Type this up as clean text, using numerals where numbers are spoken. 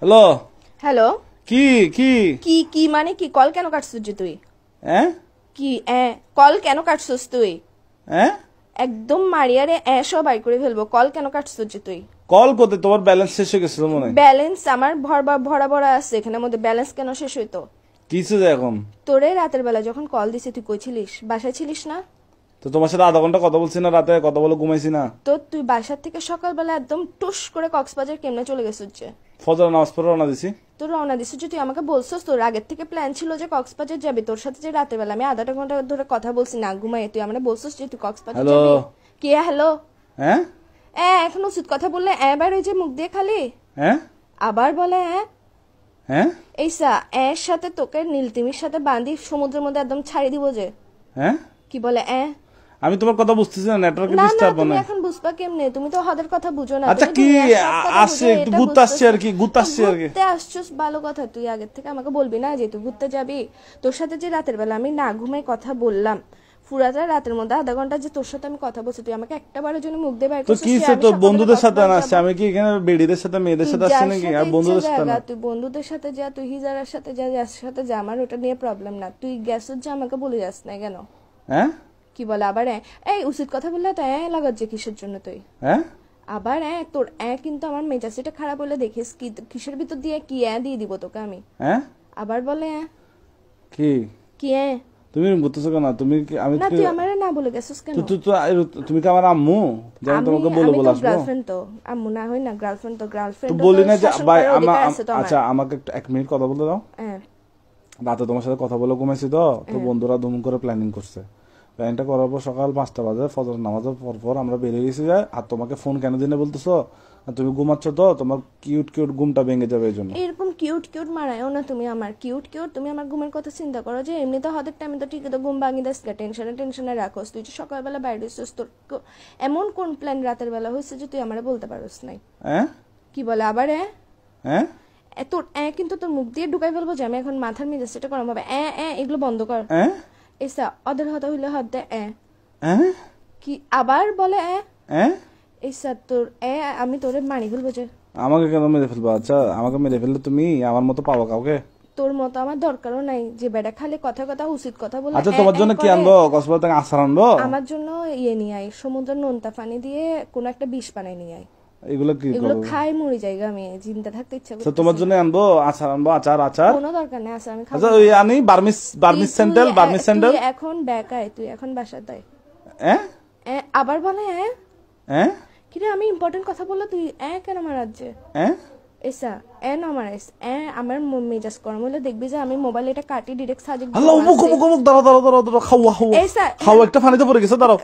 Hello hello কি কি কি কি মানে কি কল কেন কাটছিস যে তুই হ্যাঁ কি কল কেন কাটছিস তুই হ্যাঁ একদম মারিয়ারে সব বাই করে ফেলবো কল কেন কাটছিস যে তুই কল করতে তোমার ব্যালেন্স শেষ হয়ে গেছিল মনে হয় ব্যালেন্স আমার ভরা ভরা আছে এখানের মধ্যে ব্যালেন্স কেন শেষ হইতো কিছে যে এখন তোরে রাতের বেলা যখন কল দিছি তুই কই ছিলিস বাসায় ছিলিস না তো তোমার সাথে আধা ঘন্টা কথা বলছি না রাতে কথা বলে ঘুমাইছি না তো তুই বাসার থেকে সকালবেলা একদম টুস করে কক্সবাজার কেমনে চলে গেছিস যে ফজর নামাজ পড়ে রওনা দিছি তোর রওনা দিছিস যে তুই আমাকে বলছিস তোর আগের থেকে প্ল্যান ছিল যে কক্সবাজার যাবি তোর সাথে যে রাতের বেলা আমি আধা ঘন্টা ধরে কথা বলছি না ঘুমাই তুই আমাকে বলছিস যে তুই কক্সবাজার হ্যালো যাবি কে হ্যালো হ্যাঁ এখন উচিত কথা বললে এবার ওই যে মুখ দিয়ে খালি হ্যাঁ আবার বলে হ্যাঁ এইসা এর সাথে তোকে নীলতিমির সাথে বাঁধি সমুদ্রের মধ্যে একদম ছাড়ি দিব যে হ্যাঁ কি বলে আমি তোমার কথা বুঝতেছি না নেটওয়ার্কে না না ডিস্টার্ব তুমি মানে এখন বুঝবা কেমনে তুমি তো হাদের কথা বুঝো না আচ্ছা তুমি কি দুনিয়ার সব কথা আসছে বুঝো, একটু এটা ঘুরতে আসছে আর কি বুঝতেছিস। ঘুরতে আসছে আর কি ঘুরতে আসছিস ভালো কথা তুই আগের থেকে আমাকে বলবি না যে তুই ঘুরতে যাবি তোর সাথে যে রাতের বেলা আমি না ঘুমাই কথা বললাম পুরাটা রাতের মধ্যে আধা ঘন্টা যে তোর সাথে আমি কথা বলছি তুই আমাকে একটা বারের জন্য মুখ দিয়ে বাইর তো করছিস কি যে সে আমি তো সকালে বন্ধুদের সাথে কক্সবাজার না আসছে যাবো। আমি কি এখানে বেডিদের সাথে মেয়েদের সাথে আসছি যার নাকি সাথে আর বন্ধুদের ইচ্ছে সাথে না জায়গা, তুই বন্ধুদের সাথে যা তুই হিজারের সাথে যা যার সাথে যা আমার ওটা নিয়ে প্রবলেম না তুই গ্যাসের যা আমাকে বলে যাস না কেন হ্যাঁ কি বলে আবার এই উচিত কথা বললে তো লাগাচ্ছে কিসের জন্য তুই হ্যাঁ আবার তোর কিন্তু আমার মেজাজটা খারাপ হলে দেখিস কি কিসের ভিতর দিয়ে কি দিয়ে দিব তোকে আমি হ্যাঁ আবার বলে কি কি তুমি বুঝতেছো কেন তুমি কি আমি না তুই আমারে না বলে গেছিস কেন তুমি কি আমার আম্মু যে আমি তোমাকে বলে বলে আসবো গার্লফ্রেন্ড তো আম্মু না হই না গার্লফ্রেন্ড তো গার্লফ্রেন্ড তো বলি না যে ভাই আচ্ছা আমাকে একটা 1 মিনিট কথা বলতে দাও রাতে তোমার সাথে কথা বলে ঘুমাইছি তো বন্ধুরা দুম করে প্ল্যানিং করছে প্ল্যানিংটা করার পর সকাল 5টা বাজে ফজর নামাজের পর আমরা বেরিয়ে গেছি যায় আর তোমাকে ফোন কেন দিনে বলতেছো তুমি ঘুমাচ্ছ তো তোমার কিউট কিউট ঘুমটা ভেঙে যাবে এই জন্য এরকম কিউট কিউট মারায়ও না তুমি আমার কিউট কিউট তুমি আমার ঘুমের কথা চিন্তা করো যে এমনি তো হাতের টাইমে তো ঠিকই তো ঘুম ভাঙি দাস টেনশনে রাখোস তুই যে সকালবেলা বাইরে হইছিস তোর এমন কোন প্ল্যান রাতের বেলা হয়েছে যে তুই আমারে বলতে পারোস নাই কি বলে আবার তোর কিন্তু তোর মুখ দিয়ে ঢুকাই ফেলবো যে আমি এখন মাথার মেজাজটা করাম হবে এগুলো বন্ধ কর এসা অদের হতা হইলে হাত দে কি আবার বলে এসা তোর আমি তোরে মানি ফেলবো যে আমাকে কেন মেরে ফেলবো আচ্ছা আমাকে মেরে ফেললে তুমি আমার মতো পাবো কাউকে তোর মতো আমার দরকারও নাই যে বেটা খালি কথা কথা উচিত কথা বলে আচ্ছা তোমার জন্য কি আনবো কক্সবাজার থেকে আচার আনবো আমার জন্য নিয়ে আই সমুদ্রের নোনতা পানি দিয়ে কোন একটা বিষ বানাই নিয়ে আই এগুলো কি এগুলো খাই মরি জায়গা আমি জিন্দা থাকতে ইচ্ছা করছে তোমার জন্য আনবো আচার কোনো দরকার নেই আচার আমি খাবো আচ্ছা ওই আনি বার্মিস স্যান্ডেল তুই এখন বেকায় তুই এখন বাসায় তাই আবার বলে কিরে আমি ইম্পর্টেন্ট কথা বললে তুই কেন আমার রাজ্যে এসা না মারাইস আমার মেজাজ গরম হলে দেখবি যে আমি মোবাইল এটা কাটি ডিরেক্ট সাজে দাঁড়াও একটা পানিতে পড়ে গেছে দাঁড়াও